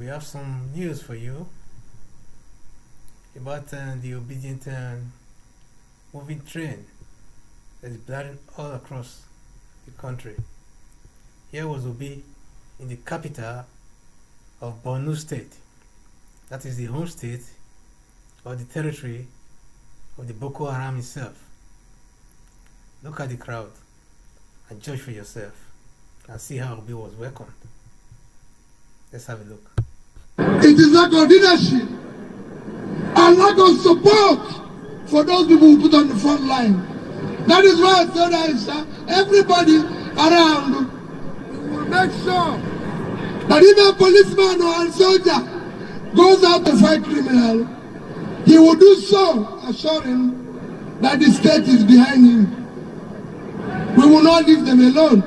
we have some news for you about the Obidient moving train that is blaring all across the country. Here was Obi in the capital of Borno State. That is the home state or the territory of the Boko Haram itself. Look at the crowd and judge for yourself and see how Obi was welcomed. Let's have a look. It is lack of leadership and lack of support for those people who put on the front line. That is why I told Aisha, everybody around will make sure that if a policeman or a soldier goes out to fight criminal, he will do so assuring that the state is behind him. We will not leave them alone.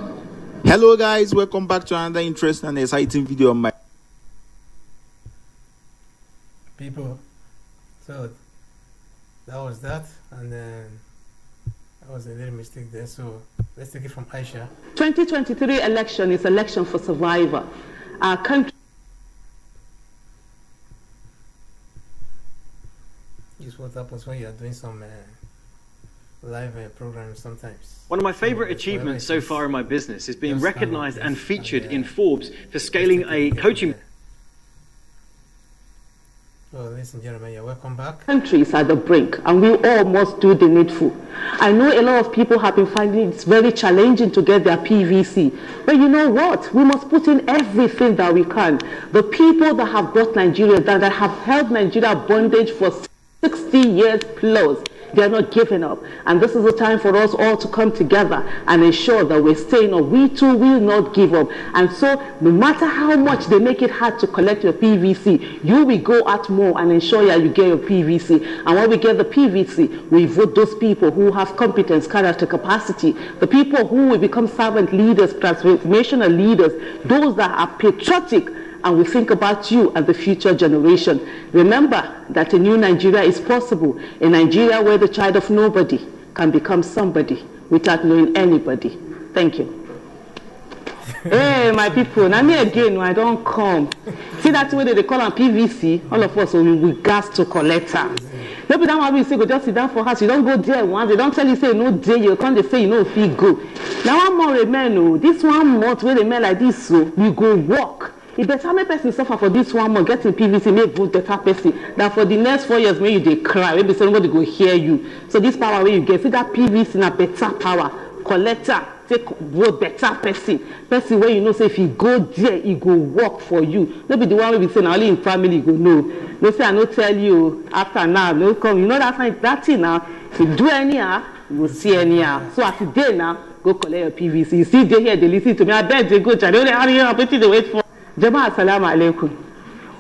Hello guys, welcome back to another interesting and exciting video on my people. So that was that, and then that was a little mistake there. So let's take it from Aisha. 2023 election is election for survival. Our country. This is what happens when you are doing some live programs sometimes. One of my favorite achievements so far in my business is being recognized and featured in Forbes for scaling a coaching. So, ladies and gentlemen, you're welcome back. Countries at the brink, and we all must do the needful. I know a lot of people have been finding it very challenging to get their PVC, but you know what? We must put in everything that we can. The people that have brought Nigeria down, that have held Nigeria bondage for 60 years plus, they are not giving up. And this is the time for us all to come together and ensure that we're staying up. We too will not give up. And so no matter how much they make it hard to collect your PVC, you will go out more and ensure that you get your PVC. And when we get the PVC, we vote those people who have competence, character, capacity, the people who will become servant leaders, transformational leaders, those that are patriotic, and we think about you and the future generation. Remember that a new Nigeria is possible, a Nigeria where the child of nobody can become somebody without knowing anybody. Thank you. Hey, my people, now me again, I don't come. See that way they call on PVC, all of us, we gas to collect her. Maybe that one we say, go just sit down for us, you don't go there once, they don't tell you, say no day, you can't they say, you know, if you go. Now one more remain, this 1 month where they men like this, so we go walk. If the time a person suffer for this 1 month, getting PVC, may vote better person. That for the next 4 years, maybe they cry, maybe somebody go hear you. So this power where you get, see that PVC in a better power. Collector, take vote better person. Person where you know, say if you go there, he go work for you. Maybe the one where we say now only in family go no. No say I no tell you after now, no come. You know that thing now. If you do anyhow, you will see anyhow. So as today now, go collect your PVC. You see they here, they listen to me. I bet they go. They only hurry up, they wait for. Jama'a assalamu alaikum.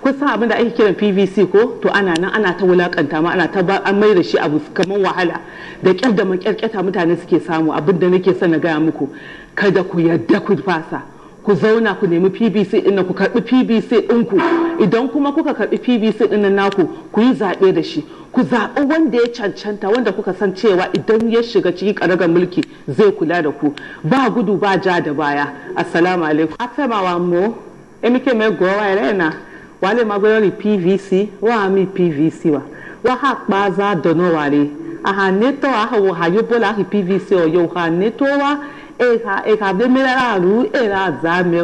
Kun san abin da ake kiran PVC ko? To ana nan ana ta wulakanta ma ana ta an mai da shi abu kaman wahala. Da kyar da makyarkyata mutane suke samu abin da nake son na gaya muku. Kada ku yadda ku fasa. Ku zauna ku nemi PVC din ku karbi PVC din ku. Idan kuma kuka karbi PVC din nan naku, ku yi zabe da shi. Ku zaɓi wanda ya cancanta, wanda kuka san cewa idan ya shiga cikin ƙaragar mulki zai kula da ku. Ba gudu ba ja da baya. Assalamu alaikum. Afemawa mo. Emike me go wa elena wale magori PVC wa mi PVC wa ha paza dono wale aha neto aha wo ha yobola ki PVC o yo ha neto wa e ha de mera ru e la za me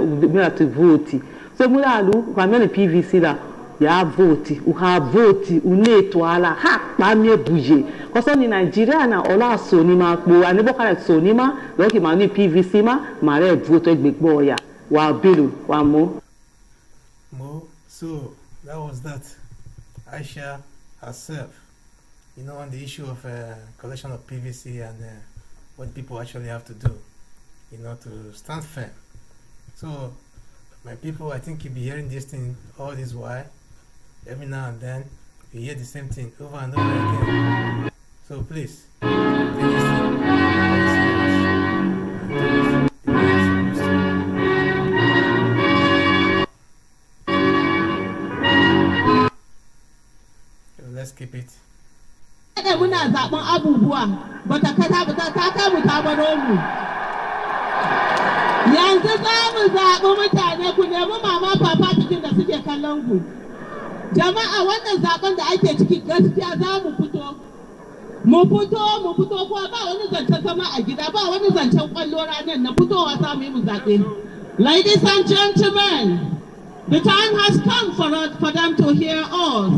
to vote so mura ru kwa me PVC la ya vote u ha vote u neto ala ha pa me buje ko so ni Nigeria na ola so ni ma po ani bo kale so ni ma lo ki ma ni PVC ma re vote egbegbo ya wa bilu wa mo. So that was that. Aisha herself, you know, on the issue of collection of PVC and what people actually have to do, you know, to stand firm. So, my people, I think you'll be hearing this thing all this while. Every now and then, you hear the same thing over and over again. So please, take this thing very serious. Let's keep it. Muna zaɓen abubuwa, bata kata ta mu ta baro mu. Yanzu za mu zaɓi mutane ku nemi mama papa cikin da suke kallon ku. Jama'a wannan zaɓen da ake ciki gaskiya za mu fito. Mu fito ko ba wani zancen zama a gida ba wani zancen kwallo ranar na fitowa za mu yi mu zaɓe. Ladies and gentlemen, the time has come for them to hear us.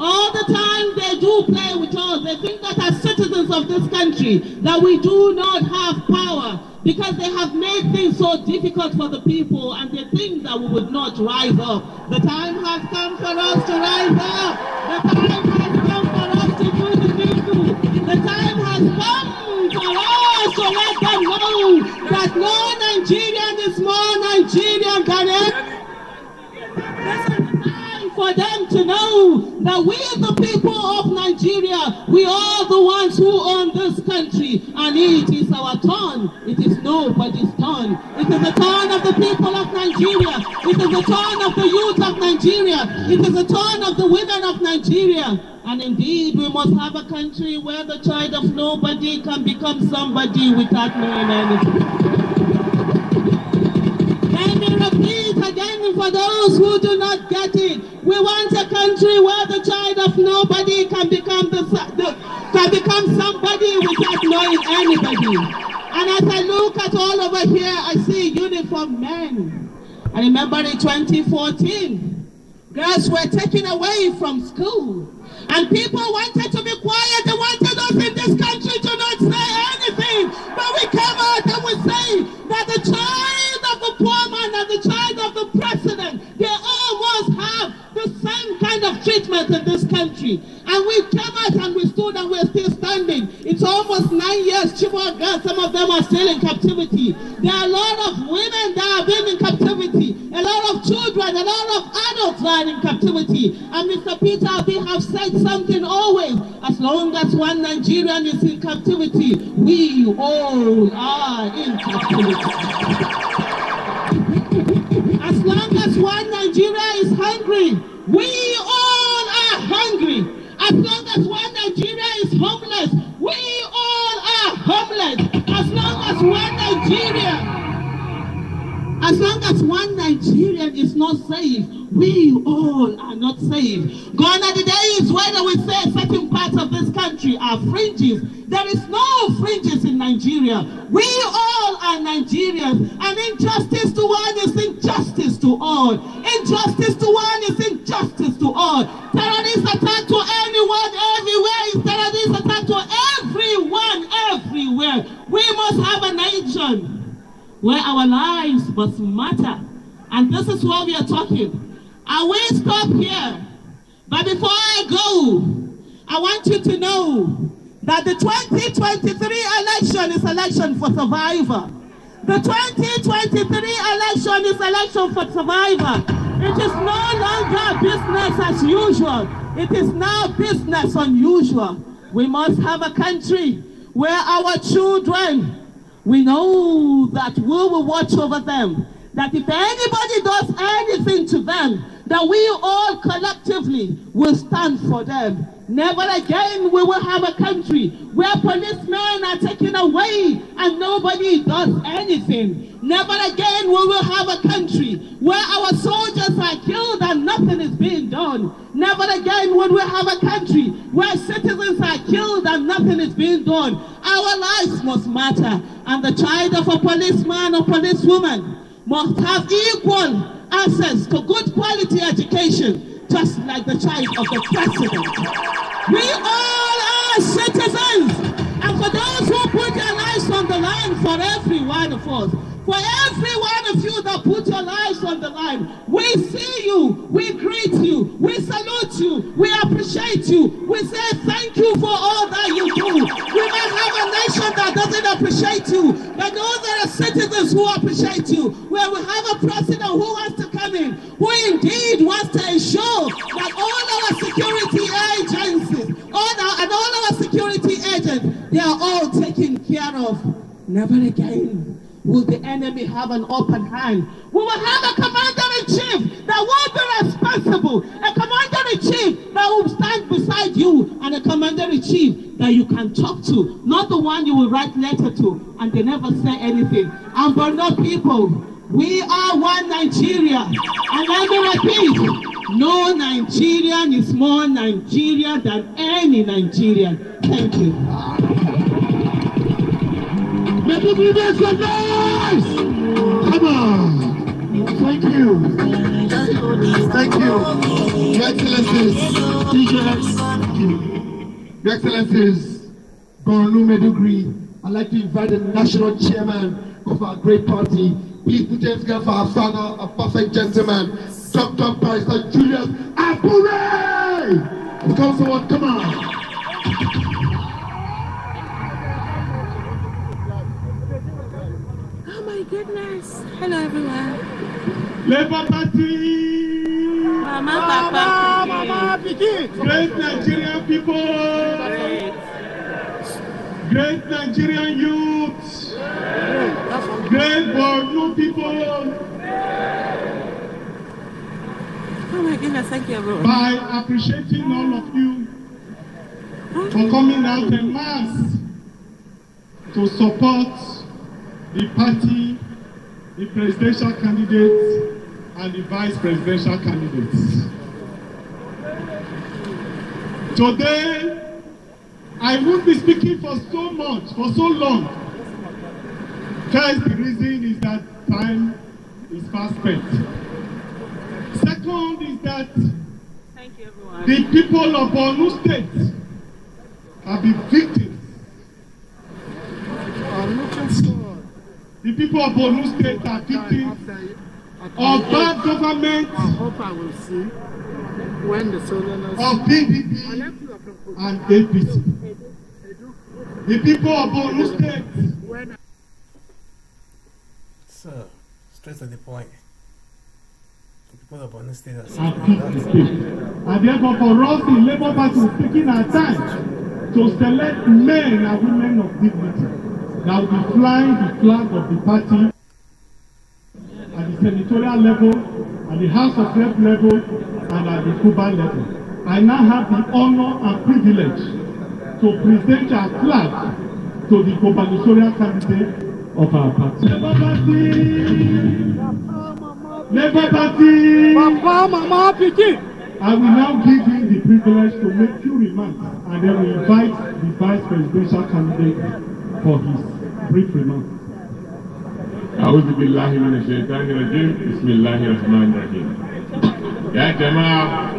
All the time they do play with us. They think that as citizens of this country that we do not have power because they have made things so difficult for the people and they think that we would not rise up. The time has come for us to rise up. The time has come for us to do the needful. The time has come for us to let them know that no Nigerian is more Nigerian than ever. For them to know that we the people of Nigeria, we are the ones who own this country and it is our turn. It is nobody's turn. It is the turn of the people of Nigeria. It is the turn of the youth of Nigeria. It is the turn of the women of Nigeria. And indeed, we must have a country where the child of nobody can become somebody without knowing anything. Let me repeat again for those who do not get it. We want a country where the child of nobody can become somebody without knowing anybody. And as I look at all over here, I see uniformed men. I remember in 2014, girls were taken away from school. And people wanted to be quiet. They wanted us in this country to not say anything. But we came out and we say that the child of the poor man and the child of the president, they all must have the same kind of treatment in this country. And we came out and we stood and we're still standing. It's almost 9 years. Chibok girls, some of them are still in captivity. There are a lot of women that have been in captivity. A lot of children, a lot of adults are in captivity. And Mr. Peter Obi have said something always. As long as one Nigerian is in captivity, we all are in captivity. As long as one Nigeria is hungry, we all are hungry. As long as one Nigeria is homeless, we all are homeless. As long as one Nigerian is not safe, we all are not safe. Gone are the days when we say certain parts of this country are fringes. There is no fringes in Nigeria. We all are Nigerians. And injustice to one is injustice to all. Injustice to one is injustice to all. Terrorist attack to anyone everywhere is terrorist attack to everyone everywhere. We must have a nation where our lives must matter. And this is what we are talking. I will stop here. But before I go, I want you to know that the 2023 election is election for survivor. The 2023 election is election for survivor. It is no longer business as usual. It is now business unusual. We must have a country where our children, we know that we will watch over them. That if anybody does anything to them, that we all collectively will stand for them. Never again we will have a country where policemen are taken away and nobody does anything. Never again we will have a country where our soldiers are killed and nothing is being done. Never again will we have a country where citizens are killed and nothing is being done. Our lives must matter, and the child of a policeman or policewoman must have equal access to good quality education, just like the child of the president. We all are citizens, and for those who put their lives on the line, for every one of us, for every one of you that put your lives on the line, we see you, we greet you, we salute you, we appreciate you, we say thank you for all that you do. We may have a nation that doesn't appreciate you, but know there are citizens who appreciate you. Where we have a president who wants to come in, who indeed wants to ensure that all our security agencies, all our security agents, they are all taken care of. Never again will the enemy have an open hand. We will have a commander-in-chief that will be responsible, a commander-in-chief commander-in-chief that will stand beside you and a commander-in-chief that you can talk to, not the one you will write letter to and they never say anything. And Borno people, we are one Nigeria. And let me repeat, no Nigerian is more Nigerian than any Nigerian. Thank you. Let me do this for nice! Come on! Thank you. Thank you. Your Excellencies, Your Excellencies, Borno Medugri, I'd like to invite the national chairman of our great party. Please put your hands together for our father, a perfect gentleman, Dr. Barrister Julius Abure! Come forward, come on. Oh my goodness. Hello everyone. Labour Party! Mama, Papa. Mama, great Nigerian people! Great Nigerian youths! Great Borno people! Oh my goodness, thank you everyone. By appreciating all of you for coming out en masse to support the party, the presidential candidates, and the vice presidential candidates. Today, I won't be speaking for so long. First, the reason is that time is fast spent. Second is that Thank you everyone. the people of Borno State have been victims. The people of Borno State are victims of bad government, of PDP and APC. The people of Borno State. So, straight to the point. The people of Borno State are And saying therefore, for us, the Labour Party is taking our time to select men and women of dignity that will be flying the flag of the party at the senatorial level, at the House of Rep level, and at the Cuban level. I now have the honor and privilege to present our flag to the gubernatorial candidate of our party. Labour Party! Labour Party! Papa, Mama, Piki! I will now give him the privilege to make few remarks and then we invite the vice presidential candidate for his brief remarks. أعوذ بالله من الشيطان الرجيم بسم الله الرحمن الرحيم يا جماعة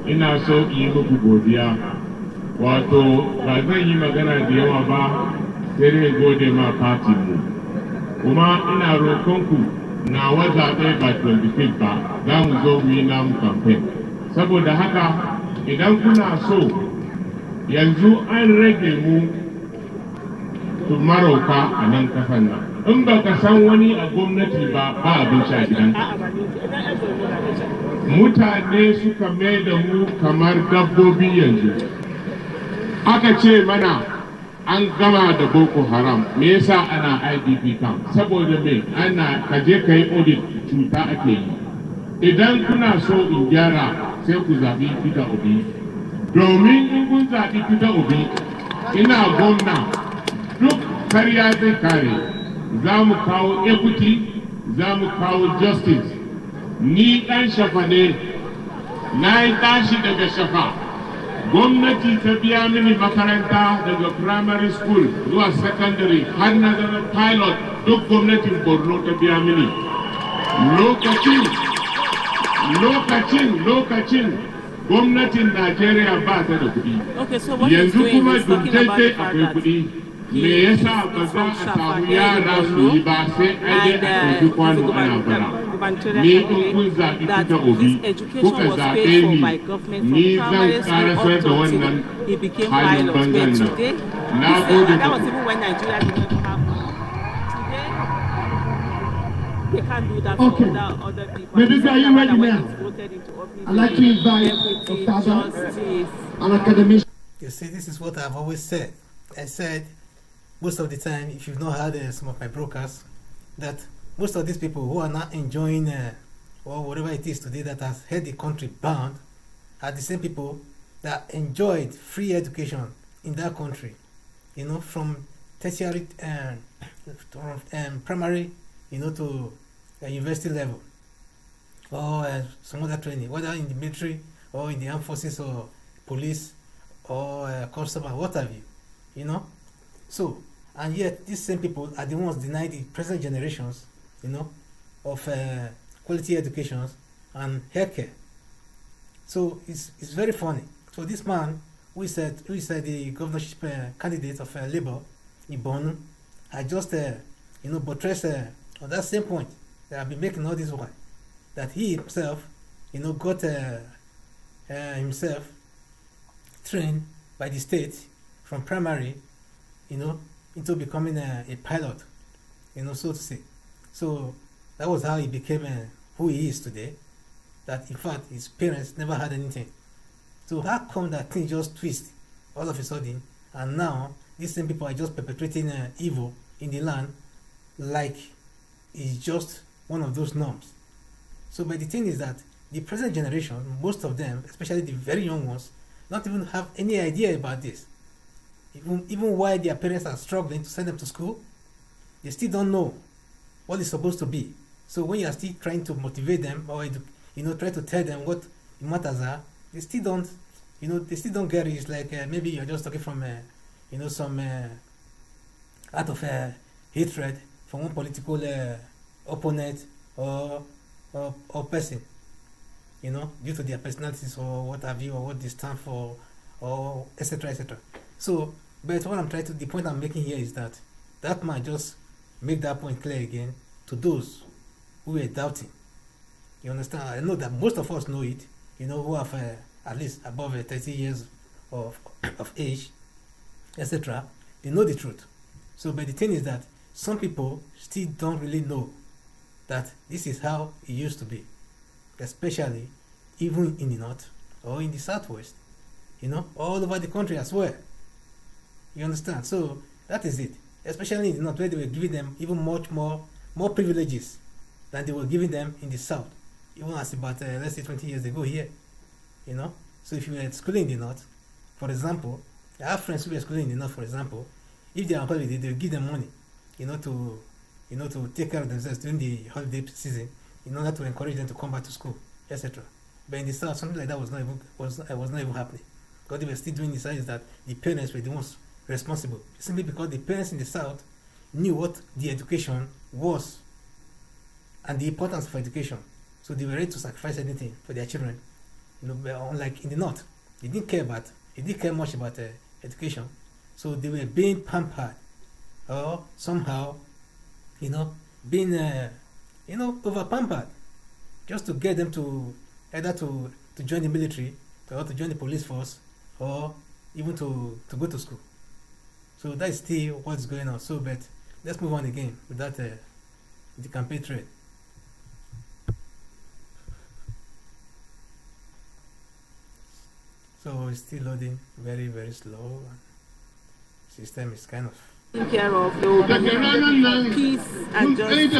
ina so in yi muku godiya wato ba zan yi magana da yawa ba sai dai gode ma party mu kuma ina roƙonku nawa zaɓe ba 25 ba za mu zo mu yi namu campaign saboda haka idan kuna so yanzu an rage mu marauka a nan kasan nan in ba ka san wani a gwamnati ba abinci a gidanka mutane suka mai da mu kamar dabbobi yanzu aka ce mana an gama da boko haram me yasa ana idp camp saboda me ana kaje kai audit cuta ake yi idan kuna so in gyara sai ku zabi Peter Obi domin in kun zabi Peter Obi ina gwamna duk karya zai kare za mu kawo equity za mu kawo justice ni ɗan shafa ne na yi tashi daga shafa gwamnati ta biya mini makaranta daga primary school zuwa secondary har na zama pilot duk gwamnatin Borno ta biya mini lokacin gwamnatin Najeriya ba ta da kuɗi yanzu kuma dukkan akwai kuɗi me yasa ba za a samu yara su yi ba sai ai dai a ɗauki kwano ana bara ni in kun zaɓi Peter Obi kuka zaɓe ni zan ƙarasar da wannan halin bangan nan na gode They can't do that Okay. for other people. Maybe are you ready now? I'd like to invite Equity, the father, justice. an academician. You see, this is what I've always said. I said most of the time, if you've not heard some of my broadcasts, that most of these people who are not enjoying or whatever it is today that has had the country bound, are the same people that enjoyed free education in that country, from tertiary primary, to university level, or some other training, whether in the military or in the armed forces or police or customer, what have you, So, and yet these same people are the ones denying the present generations, of quality education and healthcare. So it's very funny. So this man, who is the governorship candidate of Labour in Borno, I just buttressed on that same point that I've been making all this while, that he himself, got himself trained by the state from primary, into becoming a pilot, so to say. So that was how he became who he is today. That in fact his parents never had anything. So how come that thing just twist all of a sudden, and now these same people are just perpetrating evil in the land, like it's just one of those norms? So, but the thing is that the present generation, most of them, especially the very young ones, not even have any idea about this. Even while their parents are struggling to send them to school, they still don't know what it's supposed to be. So when you are still trying to motivate them, or try to tell them what the matters are, they still don't, they still don't get it. It's like maybe you're just talking from, some out of hatred from one political opponent or person, due to their personalities or what have you, or what they stand for, or etc. etc. So, but what the point I'm making here is that man just make that point clear again to those who were doubting. You understand? I know that most of us know it, who have at least above 30 years of age, etc. They know the truth. So, but the thing is that some people still don't really know that this is how it used to be, especially even in the north or in the southwest, all over the country as well. You understand? So that is it. Especially in the north, where they were giving them even much more privileges than they were giving them in the south, even as about let's say 20 years ago here. So if you were schooling in the north, for example, I have friends who were schooling in the north, for example. If they are on holiday, they will give them money, to take care of themselves during the holiday season, in order to encourage them to come back to school, etc. But in the south, something like that was not even happening. What they were still doing in the south is that the parents were the ones responsible, simply because the parents in the south knew what the education was and the importance of education. So they were ready to sacrifice anything for their children. But unlike in the north, they didn't care much about education. So they were being pampered, or somehow, being over pampered, just to get them to either to join the military, or to join the police force, or even to go to school. So that's still what's going on. So, but let's move on again with that the campaign trade. So it's still loading very, very slow. System is kind of taking care of the peace and justice.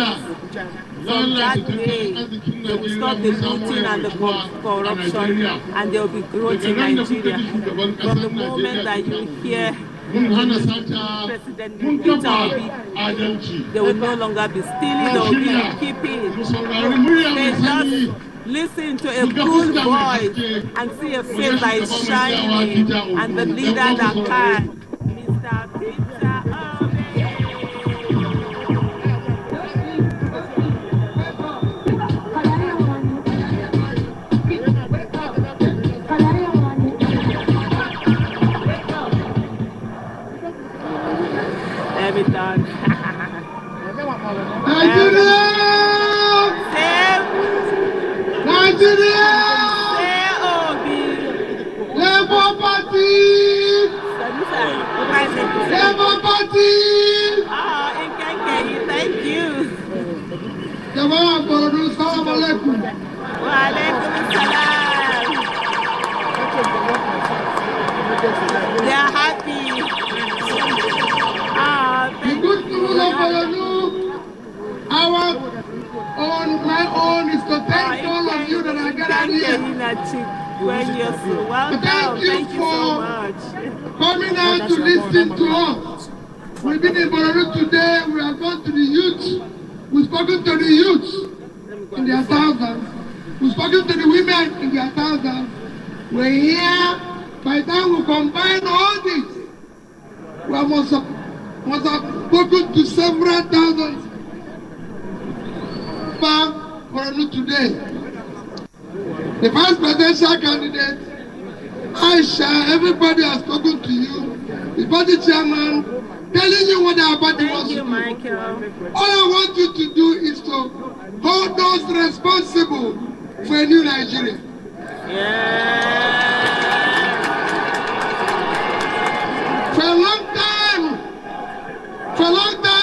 From that day, they will stop the looting and the corruption, and there will be growth in Nigeria. From the moment that you hear President Peter Obi, they will no longer be stealing, they will be keeping. They just listen to a good voice and see a face that is shining, and the leader that can, Mr. Peter Every time. Nigeria! Labour Party! Labour Party! Thank you. Jama'a Borno, Assalamu alaikum. Wa alaikum salam. They are happy. The good news of Borno, my own is to thank all of you that are gathered here. Welcome. Thank you Thank you so much. Coming out to listen to us. We've been in Bororo today. We have gone to the youth. We've spoken to the youth in their thousands. We've spoken to the women in their thousands. We're here. By the time we combine all this, we must have spoken to several thousands. Bororo today. The vice presidential candidate, Aisha, everybody has spoken to you. The party chairman, telling you what our party wants to do. Michael. All I want you to do is to hold those responsible for a new Nigeria. Yeah. For a long time,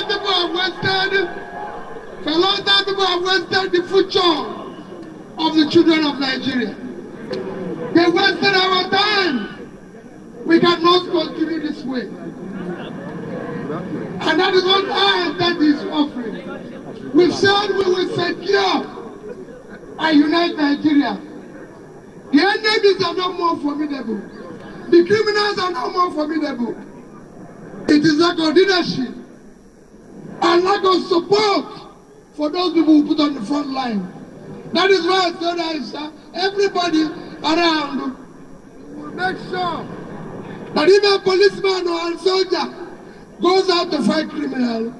people have wasted. For a long time, people have wasted the future of the children of Nigeria. They wasted our time. We cannot continue this way. And that is what I that is offering. We said we will secure and unite Nigeria. The enemies are no more formidable. The criminals are no more formidable. It is lack of leadership and lack of support for those people who put on the front line. That is why I told Aisha, everybody around will make sure that if a policeman or a soldier goes out to fight criminals,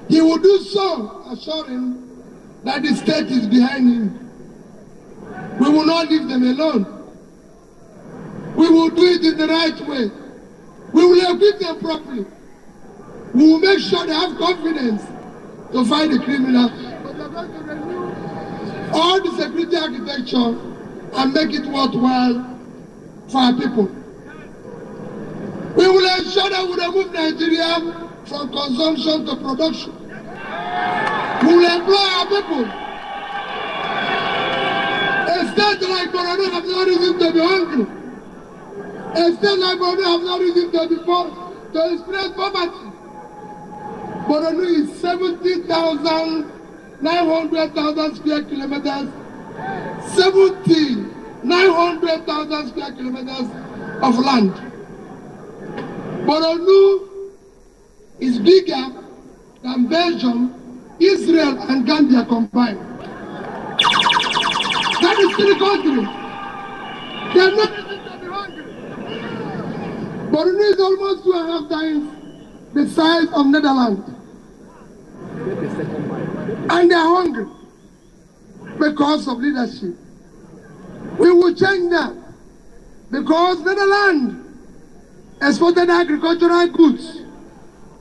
he will do so, assuring that the state is behind him. We will not leave them alone. We will do it in the right way. We will equip them properly. We will make sure they have confidence to fight the criminal. But they're going to renew all the security architecture and make it worthwhile for our people. We will ensure that we remove Nigeria from consumption to production. We will employ our people. A state like Bororo has no reason to be hungry. A state like Bororo has no reason to be poor, to experience poverty. Bororo is 900,000 square kilometers, 900,000 square kilometers of land. Bororo is bigger than Belgium, Israel, and Gambia combined. That is 3 countries. They are not reason to be hungry. Bororo is almost 2.5 times the size of Netherlands. And they are hungry because of leadership. We will change that because Netherlands exported agricultural goods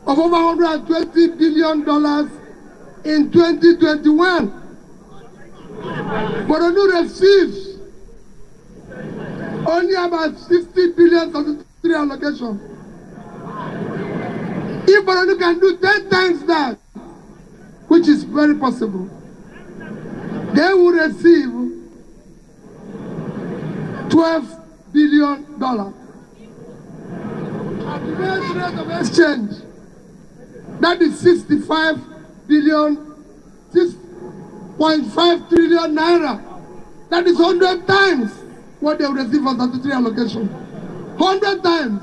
of over $120 billion in 2021. Bororo receives only about 60 billion statutory allocation. If Bororo can do 10 times that, which is very possible, they will receive $12 billion. At today's rate of exchange, that is 65 billion, 6.5 trillion naira. That is 100 times what they will receive on statutory allocation. 100 times.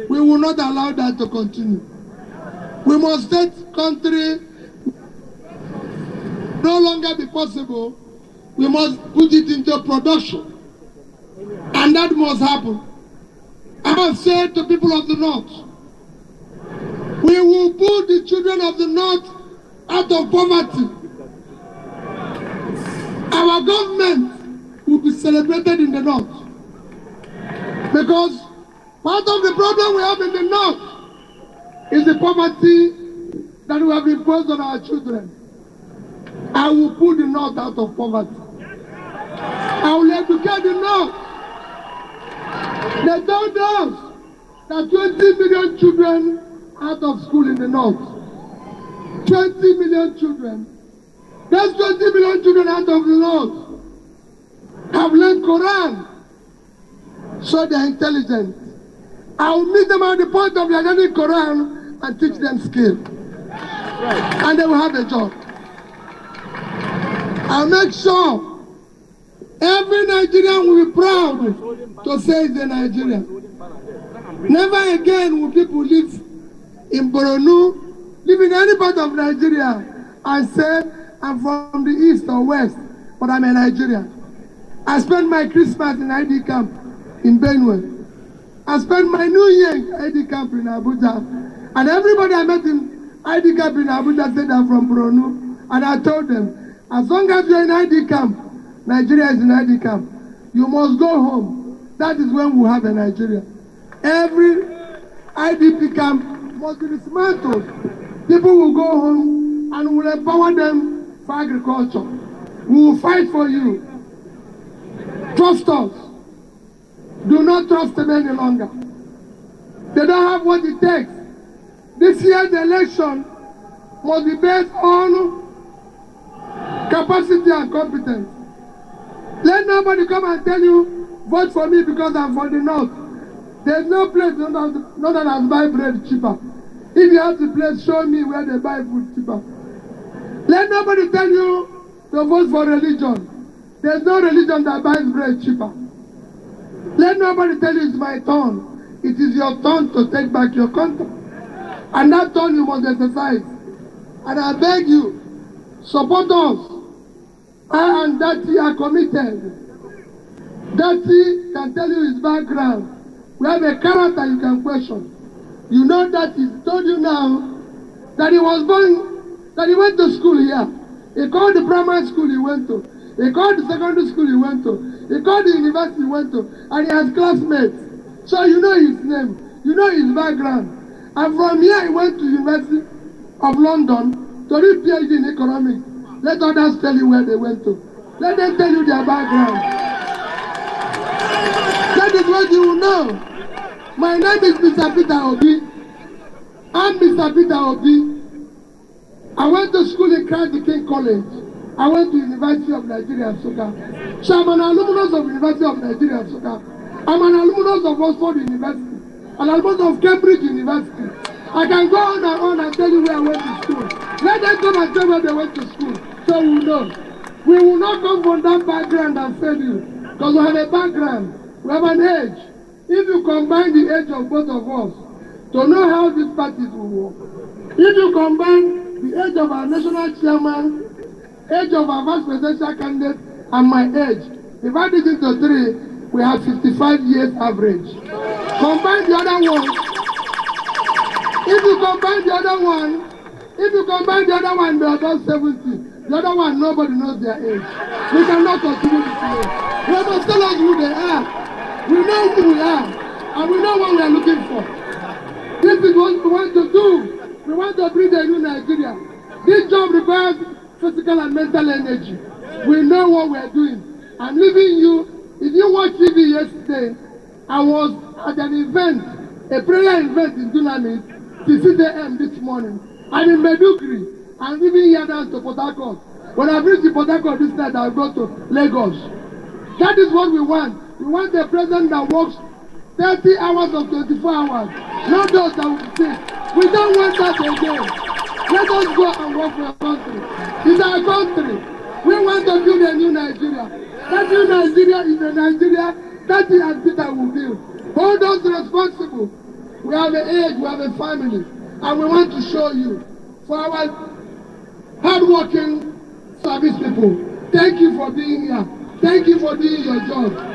We will not allow that to continue. We must take country no longer be possible. We must put it into production. And that must happen. I have said to people of the North, we will put the children of the North out of poverty. Our government will be celebrated in the North. Because part of the problem we have in the North is the poverty that we have imposed on our children. I will put the North out of poverty. I will educate the North. They told us that 20 million children out of school in the North. 20 million children. Those 20 million children out of the North have learned Quran. So they are intelligent. I will meet them at the point of learning Quran and teach them skill. And they will have a job. I'll make sure Every Nigerian will be proud to say he's a Nigerian. Never again will people live in Borno, live in any part of Nigeria and say, I'm from the east or west, but I'm a Nigerian. I spent my Christmas in ID camp in Benue. I spent my New Year in ID camp in Abuja. And everybody I met in ID camp in Abuja said I'm from Borno. And I told them, as long as you're in ID camp, Nigeria is in ID camp. You must go home. That is when we'll have a Nigeria. Every IDP camp must be dismantled. People will go home and we'll empower them for agriculture. We will fight for you. Trust us. Do not trust them any longer. They don't have what it takes. This year's election must be based on capacity and competence. Let nobody come and tell you, vote for me because I'm from the north. There's no place not that has buy bread cheaper. If you have the place, show me where they buy food cheaper. Let nobody tell you to vote for religion. There's no religion that buys bread cheaper. Let nobody tell you it's my turn. It is your turn to take back your country. And that turn you must exercise. And I beg you, support us. I and Dati are committed. Dati can tell you his background. We have a character you can question. You know that he told you now that he was born, that he went to school here. He called the primary school he went to. He called the secondary school he went to. He called the university he went to. And he has classmates. So you know his name. You know his background. And from here he went to University of London to read PhD in economics. Let others tell you where they went to. Let them tell you their background. That is what you will know. My name is Mr. Peter Obi. I'm Mr. Peter Obi. I went to school in Christ the King College. I went to University of Nigeria, Nsukka. So I'm an alumnus of University of Nigeria, Nsukka. I'm an alumnus of Oxford University. An alumnus of Cambridge University. I can go on and tell you where I went to school. Let them come and tell where they went to school. So we know. We will not come from that background and fail you. Because we have a background. We have an age. If you combine the age of both of us to know how these parties will work, if you combine the age of our national chairman, age of our vice presidential candidate, and my age, divide it into 3, we have 55 years average. Combine the other one. If you combine the other one, they are about 70. The other one, nobody knows their age. We cannot continue this way. They must tell us who they are. We know who we are, and we know what we are looking for. This is what we want to do. We want to bring a new Nigeria. This job requires physical and mental energy. We know what we are doing. I'm leaving you. If you watched TV yesterday, I was at an event, a prayer event in Dunamis, 6 a.m. this morning. I'm in Medugri. I'm leaving here down to Port Harcourt. When I reach Port Harcourt this night, I'll go to Lagos. That is what we want. We want a president that works 30 hours or 24 hours. Not those that will say, we don't want that again. Let us go and work for our country. It's our country. We want to build a new Nigeria. That new Nigeria is a Nigeria that is as Peter will build. Hold us responsible. We have an age, we have a family. And we want to show you, for our hard-working service people, thank you for being here. Thank you for doing your job.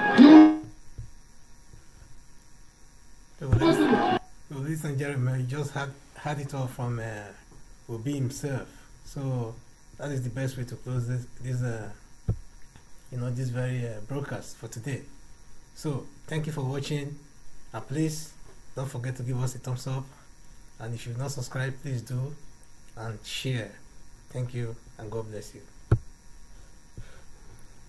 So listen, Jeremy, you just had it all from Obi himself. So that is the best way to close this very broadcast for today. So thank you for watching, and please don't forget to give us a thumbs up, and if you've not subscribed, please do, and share. Thank you, and God bless you.